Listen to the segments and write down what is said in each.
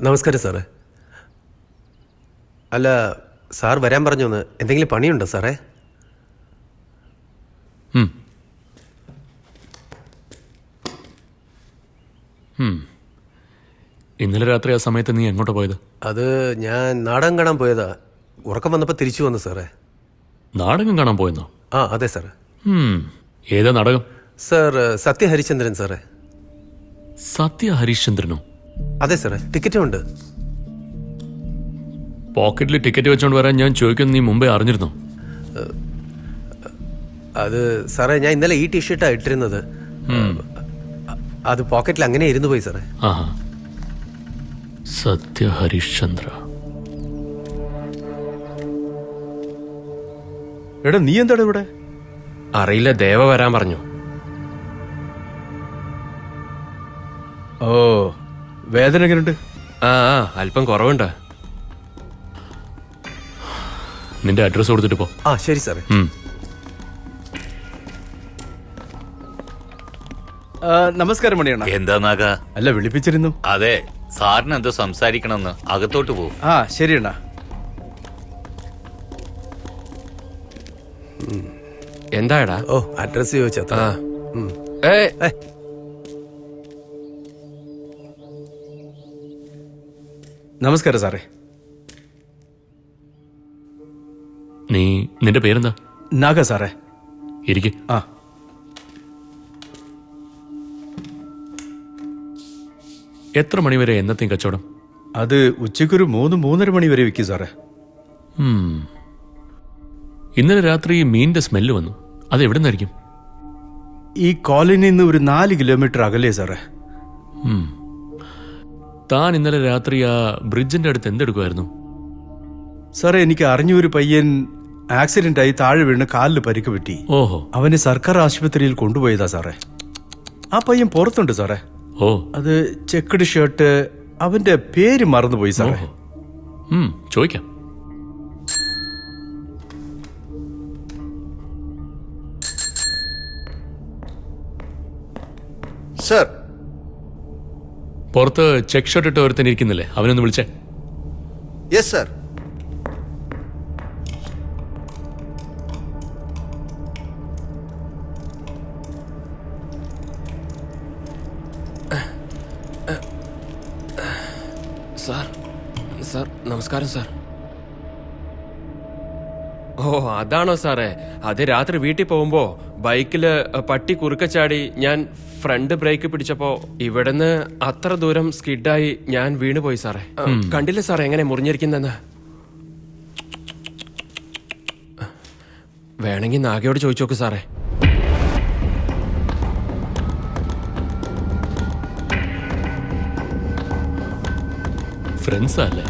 നമസ്കാരം സാറേ. അല്ല, സാർ വരാൻ പറഞ്ഞു. എന്തെങ്കിലും പണിയുണ്ടോ സാറേ? ഇന്നലെ രാത്രി ആ സമയത്ത് നീ എങ്ങോട്ടാ പോയത്? അത് ഞാൻ നാടകം കാണാൻ പോയതാ. ഉറക്കം വന്നപ്പോൾ തിരിച്ചു വന്നു സാറേ. നാടകം കാണാൻ പോയെന്നോ? ആ അതെ സാറേ. ഏതാ നാടകം? സാർ സത്യ ഹരിചന്ദ്രൻ സാറേ. സത്യ ഹരിശ്ചന്ദ്രനോ? അതെ സാറേ, ടിക്കറ്റും ഉണ്ട്. പോക്കറ്റിൽ ടിക്കറ്റ് വെച്ചോണ്ട് വരാൻ ഞാൻ ചോദിക്കുന്നത് നീ മുമ്പേ അറിഞ്ഞിരുന്നോ? അത് സാറേ, ഞാൻ ഇന്നലെ ഈ ടീഷർട്ടാണ് ഇട്ടിരുന്നത്. അത് പോക്കറ്റിൽ അങ്ങനെ ഇരുന്നു പോയി സാറേ. ആഹാ, സത്യ ഹരിശ്ചന്ദ്ര. എടാ, നീ എന്താണ് ഇവിടെ? അറിയില്ല, ദേവ വരാൻ പറഞ്ഞു. ഓ, വേദന എങ്ങനെയുണ്ട്? ആ അല്പം കുറവുണ്ട്. നിന്റെ അഡ്രസ് കൊടുത്തിട്ട് പോ. ആ ശരി സാറേ. നമസ്കാരം മണിയണ്ണ. എന്താ നാഗ? അല്ല, വിളിപ്പിച്ചിരുന്നു. അതെ, സാറിന് എന്തോ സംസാരിക്കണമെന്ന്. അകത്തോട്ട് പോകും. ആ ശരിയണ്ണ. എന്താടാ? ഓ, അഡ്രസ് ചോദിച്ചാ. നമസ്കാരം സാറേ. നിന്റെ പേരെന്താ? നാഗ സാറേ. ഇരിക്ക്. ആ എത്ര മണിവരെ എന്നത്തെയും കച്ചവടം? അത് ഉച്ചയ്ക്കൊരു 3-3:30 മണി വരെ വിൽക്കും സാറേ. ഇന്നലെ രാത്രി മീനിന്റെ സ്മെല്ല് വന്നു. അത് എവിടെ നിന്നായിരിക്കും? ഈ കോളനിയിൽ നിന്ന് ഒരു 4 കിലോമീറ്റർ അകലെ സാറേ. താൻ ഇന്നലെ രാത്രി ആ ബ്രിഡ്ജിന്റെ അടുത്ത് എന്തെടുക്കുമായിരുന്നു? സാറേ, എനിക്ക് അറിഞ്ഞ ഒരു പയ്യൻ ആക്സിഡന്റ് ആയി താഴെ വീണ് കാലിൽ പരിക്ക് പറ്റി. ഓഹോ. അവനെ സർക്കാർ ആശുപത്രിയിൽ കൊണ്ടുപോയതാ സാറേ. ആ പയ്യൻ പുറത്തുണ്ട് സാറേ. ഓ, അത് ചെക്കഡ് ഷർട്ട്. അവന്റെ പേര് മറന്നുപോയി സാറേ. ചോദിക്കാം. സർ, പുറത്ത് ചെക്ക് ഷർട്ട് ഇട്ട് ഒരുത്തൻ ഇരിക്കുന്നില്ലേ, അവനൊന്ന് വിളിച്ചേ. Yes sir. സാർ നമസ്കാരം സാർ. ഓ, അതാണോ സാറേ? അത് രാത്രി വീട്ടിൽ പോകുമ്പോ ബൈക്കില് പട്ടി കുറുക്കച്ചാടി ഞാൻ ഫ്രണ്ട് ബ്രേക്ക് പിടിച്ചപ്പോ ഇവിടുന്ന് അത്ര ദൂരം സ്കിഡായി ഞാൻ വീണുപോയി സാറേ. കണ്ടില്ല സാറേ എങ്ങനെ മുറിഞ്ഞിരിക്കുന്നെന്ന്? വേണമെങ്കിൽ നാഗയോട് ചോദിച്ചു നോക്ക് സാറേ. ഫ്രണ്ട്സാ അല്ലേ?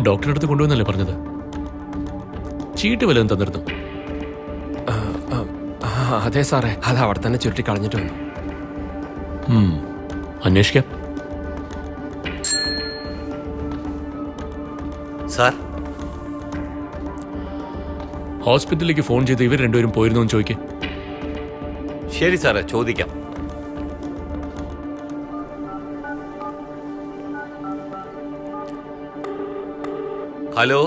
ഡോക്ടറെ അടുത്ത് കൊണ്ടുവന്നല്ലേ പറഞ്ഞത്? ചീട്ട് വല്ലതും തന്നിരുന്നു? അതെ സാറേ, അത് അവിടെ തന്നെ ചുരുട്ടി കളഞ്ഞിട്ട് വന്നു. അന്വേഷിക്കാം. സാർ, ഹോസ്പിറ്റലിലേക്ക് ഫോൺ ചെയ്ത് ഇവർ രണ്ടുപേരും പോയിരുന്നോ എന്ന് ചോദിക്കേ. ശരി സാറേ, ചോദിക്കാം. ഹലോ,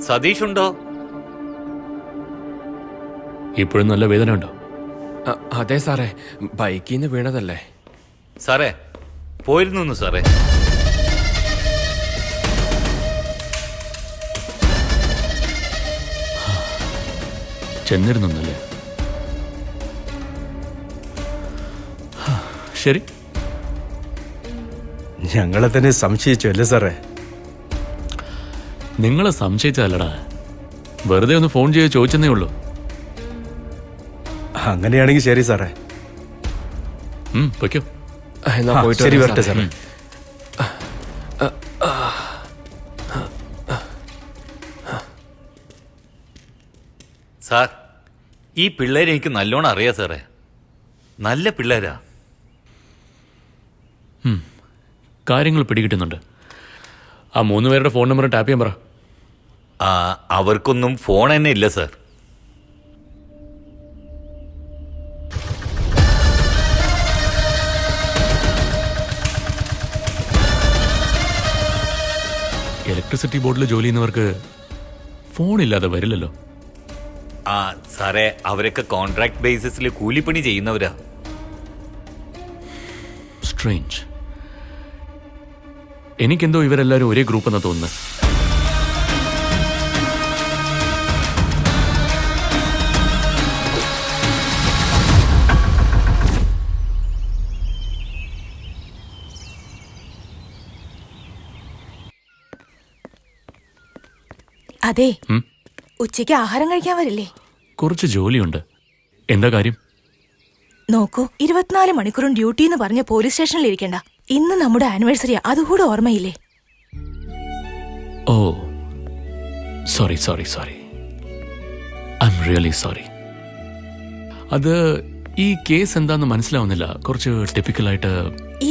സതീഷ് ഉണ്ടോ? ഇപ്പോഴും നല്ല വേദന ഉണ്ടോ? അതെ സാറേ, ബൈക്കിൽ നിന്ന് വീണതല്ലേ. സാറേ, പോയിരുന്നു സാറേ. ചെന്നിരുന്നല്ലേ? ശരി. ഞങ്ങളെ തന്നെ സംശയിച്ചു അല്ലേ സാറേ? നിങ്ങളെ സംശയിച്ചല്ലടാ, വെറുതെ ഒന്ന് ഫോൺ ചെയ്ത് ചോദിച്ചെന്നേ ഉള്ളൂ. അങ്ങനെയാണെങ്കിൽ ശരി സാറേ. പൊയ്ക്കോ. ശരി, വരട്ടെ സാറേ. സാർ, ഈ പിള്ളേരെ എനിക്ക് നല്ലോണം അറിയാം സാറേ. നല്ല പിള്ളേരാ. കാര്യങ്ങൾ പിടികിട്ടുന്നുണ്ട്. ആ 3 പേരുടെ ഫോൺ നമ്പർ ടാപ്പ് ചെയ്യാൻ പറ. അവർക്കൊന്നും ഫോൺ തന്നെ ഇല്ല സാർ. ഇലക്ട്രിസിറ്റി ബോർഡിൽ ജോലി ചെയ്യുന്നവർക്ക് ഫോണില്ലാതെ വരില്ലല്ലോ. ആ സാറേ, അവരൊക്കെ കോൺട്രാക്ട് ബേസിസിൽ കൂലിപ്പണി ചെയ്യുന്നവരാ. സ്ട്രേഞ്ച്. എനിക്കെന്തോ ഇവരെല്ലാവരും ഒരേ ഗ്രൂപ്പ് എന്നാ തോന്നുന്നത്. അതെ, ഉച്ചയ്ക്ക് ആഹാരം കഴിക്കാൻ വരില്ലേ? കുറച്ച് ജോലിയുണ്ട്. എന്താ കാര്യം? നോക്കൂ, 24 മണിക്കൂറും ഡ്യൂട്ടി എന്ന് പറഞ്ഞ പോലീസ് സ്റ്റേഷനിൽ ഇരിക്കണ്ട. ഇന്ന് നമ്മുടെ ആനിവേഴ്സറിയാ, അതുകൂടെ ഓർമ്മയില്ലേ? Oh, sorry sorry sorry, I am really sorry. അത് ഈ കേസ് എന്താന്ന് മനസ്സിലാവുന്നില്ല. കുറച്ച് ടിപ്പിക്കലായിട്ട്.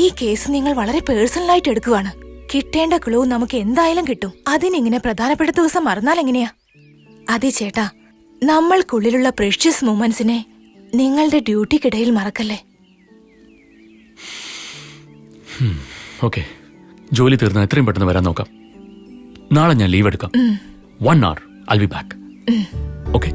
ഈ കേസ് നിങ്ങൾ വളരെ പേഴ്സണലായിട്ട് എടുക്കുവാണ്. കിട്ടേണ്ട ക്ലൂ നമുക്ക് എന്തായാലും കിട്ടും. അതിനിങ്ങനെ പ്രധാനപ്പെട്ട ദിവസം മറന്നാൽ എങ്ങനെയാ? അതെ ചേട്ടാ, നമ്മൾക്കുള്ളിലുള്ള പ്രഷ്യസ് മൂമെന്റ്സിനെ നിങ്ങളുടെ ഡ്യൂട്ടിക്കിടയിൽ മറക്കല്ലേ. ഓക്കെ, ജോലി തീർന്നാൽ എത്രയും പെട്ടെന്ന് വരാൻ നോക്കാം. നാളെ ഞാൻ ലീവ് എടുക്കാം. 1 hour I'll be back. Okay.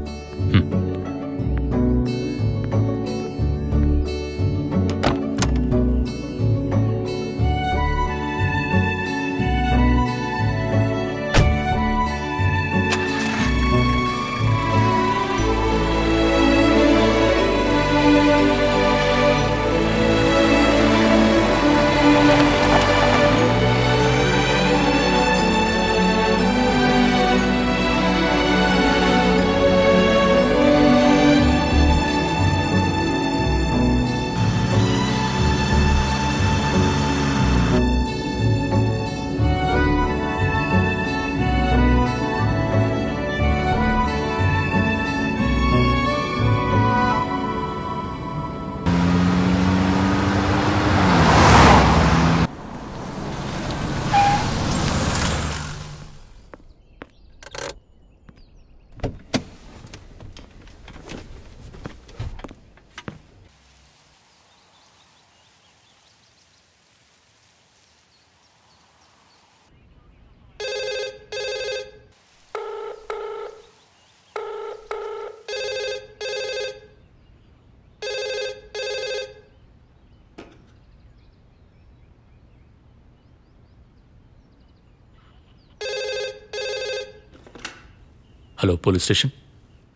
Hello, police station.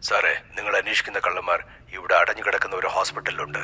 സാറേ, നിങ്ങൾ അന്വേഷിക്കുന്ന കള്ളന്മാർ ഇവിടെ അടഞ്ഞു കിടക്കുന്ന ഒരു ഹോസ്പിറ്റലിലുണ്ട്.